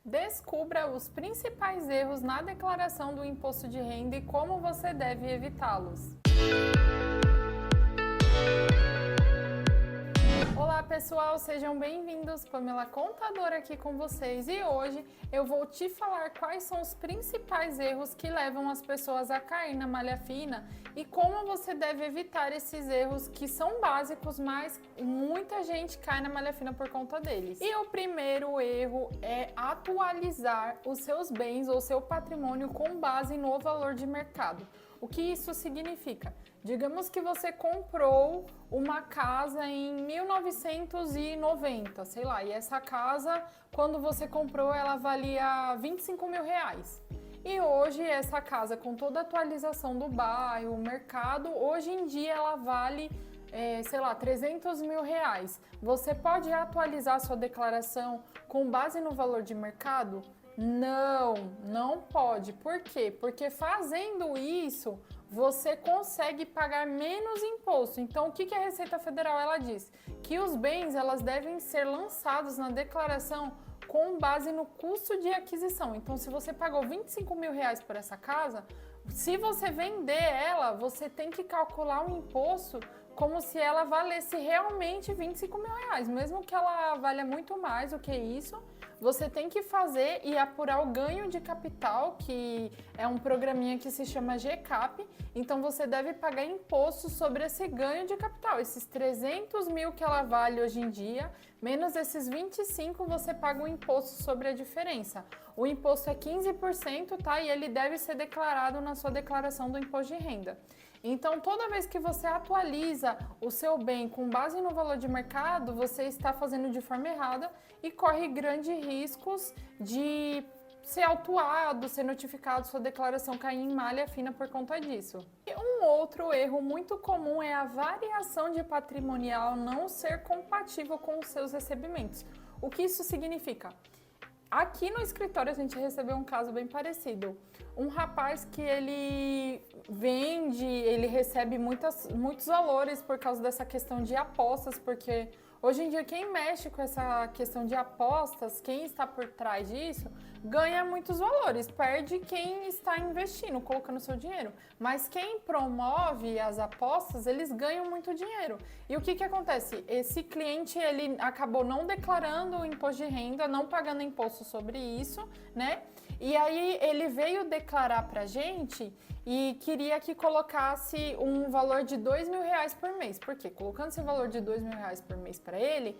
Descubra os principais erros na declaração do imposto de renda e como você deve evitá-los. Olá pessoal, sejam bem-vindos, Pamela Contadora aqui com vocês e hoje eu vou te falar quais são os principais erros que levam as pessoas a cair na malha fina e como você deve evitar esses erros que são básicos, mas muita gente cai na malha fina por conta deles. E o primeiro erro é atualizar os seus bens ou seu patrimônio com base no valor de mercado. O que isso significa? Digamos que você comprou uma casa em 1990, sei lá, e essa casa, quando você comprou, ela valia 25 mil reais. E hoje essa casa, com toda a atualização do bairro, o mercado, hoje em dia ela vale, sei lá, 300 mil reais. Você pode atualizar sua declaração com base no valor de mercado? Não pode. Por quê? Porque fazendo isso, você consegue pagar menos imposto. Então, o que a Receita Federal ela diz? Que os bens elas devem ser lançados na declaração com base no custo de aquisição. Então, se você pagou 25 mil reais por essa casa, se você vender ela, você tem que calcular o imposto como se ela valesse realmente 25 mil reais. Mesmo que ela valha muito mais do que isso, você tem que fazer e apurar o ganho de capital, que é um programinha que se chama GCAP. Então, você deve pagar imposto sobre esse ganho de capital. Esses 300 mil que ela vale hoje em dia, menos esses 25, você paga o imposto sobre a diferença. O imposto é 15%, tá? E ele deve ser declarado na sua declaração do imposto de renda. Então, toda vez que você atualiza o seu bem com base no valor de mercado, você está fazendo de forma errada e corre grandes riscos de ser autuado, ser notificado, sua declaração cair em malha fina por conta disso. E um outro erro muito comum é a variação de patrimonial não ser compatível com os seus recebimentos. O que isso significa? Aqui no escritório a gente recebeu um caso bem parecido. Um rapaz que ele vende, ele recebe muitos valores por causa dessa questão de apostas, porque hoje em dia quem mexe com essa questão de apostas, quem está por trás disso, ganha muitos valores, perde quem está investindo, colocando seu dinheiro. Mas quem promove as apostas, eles ganham muito dinheiro. E o que acontece? Esse cliente, ele acabou não declarando o imposto de renda, não pagando imposto sobre isso, né? E aí ele veio declarar pra gente e queria que colocasse um valor de 2 mil reais por mês. Por quê? Colocando esse valor de 2 mil reais por mês para ele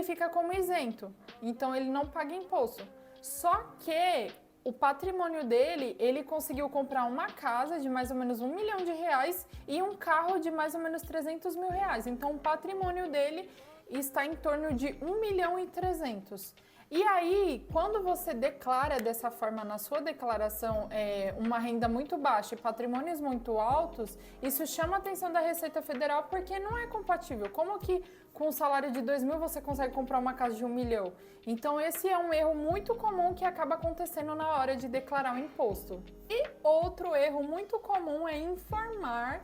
fica como isento. Então ele não paga imposto. Só que o patrimônio dele, ele conseguiu comprar uma casa de mais ou menos 1 milhão de reais e um carro de mais ou menos 300 mil reais. Então o patrimônio dele está em torno de 1 milhão e 300. E aí, quando você declara dessa forma na sua declaração uma renda muito baixa e patrimônios muito altos, isso chama a atenção da Receita Federal porque não é compatível. Como que com um salário de 2 mil você consegue comprar uma casa de 1 milhão? Então esse é um erro muito comum que acaba acontecendo na hora de declarar o imposto. E outro erro muito comum é informar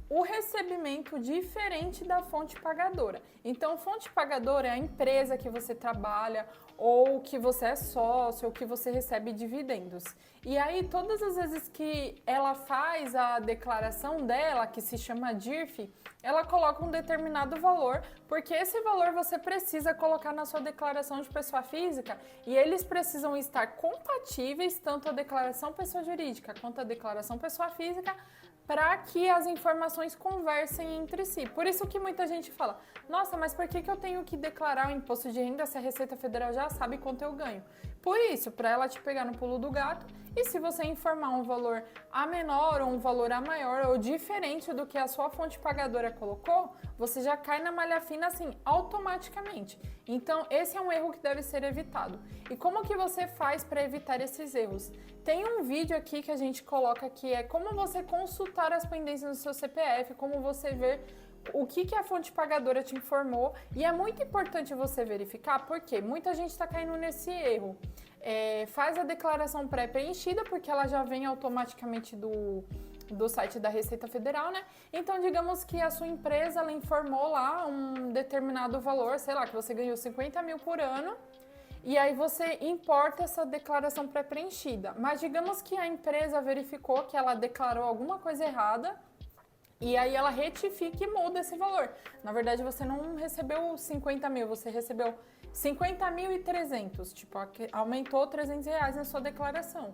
o recebimento diferente da fonte pagadora. Então, fonte pagadora é a empresa que você trabalha ou que você é sócio ou que você recebe dividendos. E aí, todas as vezes que ela faz a declaração dela, que se chama DIRF, ela coloca um determinado valor, porque esse valor você precisa colocar na sua declaração de pessoa física e eles precisam estar compatíveis, tanto a declaração pessoa jurídica quanto a declaração pessoa física, para que as informações conversem entre si. Por isso que muita gente fala, nossa, mas por que eu tenho que declarar o imposto de renda se a Receita Federal já sabe quanto eu ganho? Por isso, para ela te pegar no pulo do gato, e se você informar um valor a menor ou um valor a maior ou diferente do que a sua fonte pagadora colocou, você já cai na malha fina assim, automaticamente. Então, esse é um erro que deve ser evitado. E como que você faz para evitar esses erros? Tem um vídeo aqui que a gente coloca que é como você consultar as pendências do seu CPF, como você ver o que a fonte pagadora te informou. E é muito importante você verificar, porque muita gente está caindo nesse erro. Faz a declaração pré-preenchida, porque ela já vem automaticamente do site da Receita Federal, né? Então, digamos que a sua empresa, ela informou lá um determinado valor, sei lá, que você ganhou 50 mil por ano, E aí você importa essa declaração pré-preenchida. Mas digamos que a empresa verificou que ela declarou alguma coisa errada e aí ela retifica e muda esse valor. Na verdade, você não recebeu 50 mil, você recebeu 50.300, tipo, aumentou R$ 300 na sua declaração.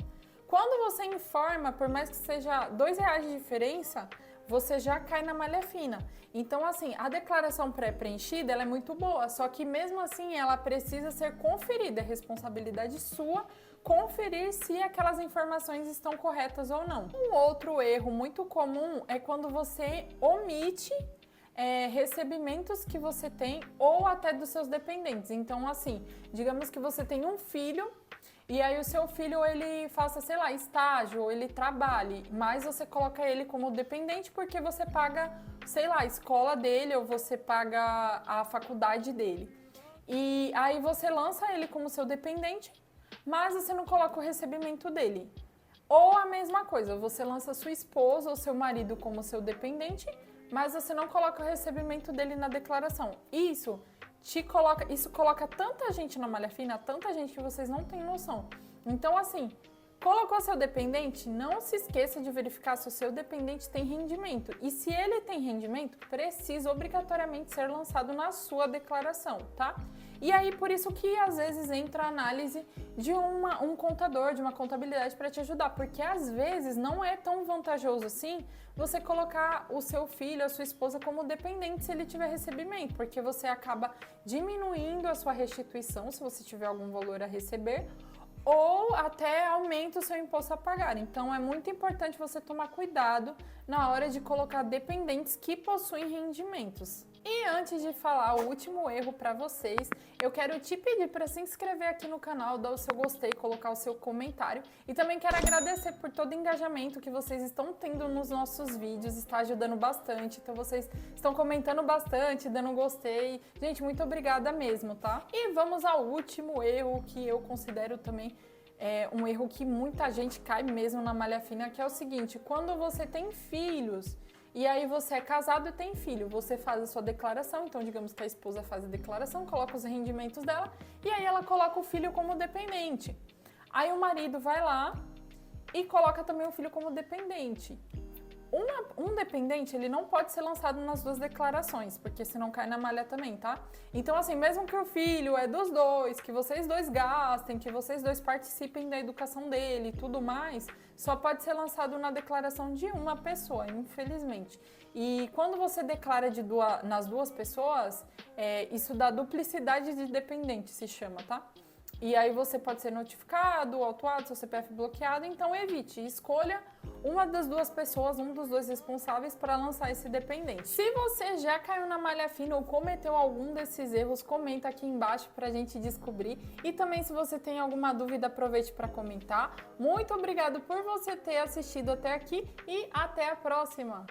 Quando você informa, por mais que seja R$ 2 de diferença, você já cai na malha fina. Então, assim, a declaração pré-preenchida, ela é muito boa, só que mesmo assim ela precisa ser conferida, é responsabilidade sua conferir se aquelas informações estão corretas ou não. Um outro erro muito comum é quando você omite recebimentos que você tem ou até dos seus dependentes. Então, assim, digamos que você tem um filho e aí o seu filho, ele faça, sei lá, estágio, ou ele trabalhe, mas você coloca ele como dependente porque você paga, sei lá, a escola dele ou você paga a faculdade dele. E aí você lança ele como seu dependente, mas você não coloca o recebimento dele. Ou a mesma coisa, você lança sua esposa ou seu marido como seu dependente, mas você não coloca o recebimento dele na declaração. Isso coloca tanta gente na malha fina, tanta gente que vocês não têm noção. Então, assim, colocou seu dependente, não se esqueça de verificar se o seu dependente tem rendimento. E se ele tem rendimento, precisa obrigatoriamente ser lançado na sua declaração, tá? E aí, por isso que às vezes entra a análise de um contador, de uma contabilidade para te ajudar, porque às vezes não é tão vantajoso assim você colocar o seu filho, a sua esposa como dependente se ele tiver recebimento, porque você acaba diminuindo a sua restituição se você tiver algum valor a receber, ou até aumenta o seu imposto a pagar. Então é muito importante você tomar cuidado na hora de colocar dependentes que possuem rendimentos. E antes de falar o último erro para vocês, eu quero te pedir para se inscrever aqui no canal, dar o seu gostei, colocar o seu comentário. E também quero agradecer por todo o engajamento que vocês estão tendo nos nossos vídeos, está ajudando bastante. Então vocês estão comentando bastante, dando gostei. Gente, muito obrigada mesmo, tá? E vamos ao último erro que eu considero também um erro que muita gente cai mesmo na malha fina, que é o seguinte: quando você tem filhos e aí você é casado e tem filho, você faz a sua declaração, então digamos que a esposa faz a declaração, coloca os rendimentos dela e aí ela coloca o filho como dependente. Aí o marido vai lá e coloca também o filho como dependente. Um dependente, ele não pode ser lançado nas duas declarações, porque senão cai na malha também, tá? Então, assim, mesmo que o filho é dos dois, que vocês dois gastem, que vocês dois participem da educação dele e tudo mais, só pode ser lançado na declaração de uma pessoa, infelizmente. E quando você declara nas duas pessoas, isso dá duplicidade de dependente, se chama, tá? E aí você pode ser notificado, autuado, seu CPF bloqueado, então evite, escolha uma das duas pessoas, um dos dois responsáveis para lançar esse dependente. Se você já caiu na malha fina ou cometeu algum desses erros, comenta aqui embaixo para a gente descobrir. E também, se você tem alguma dúvida, aproveite para comentar. Muito obrigado por você ter assistido até aqui e até a próxima!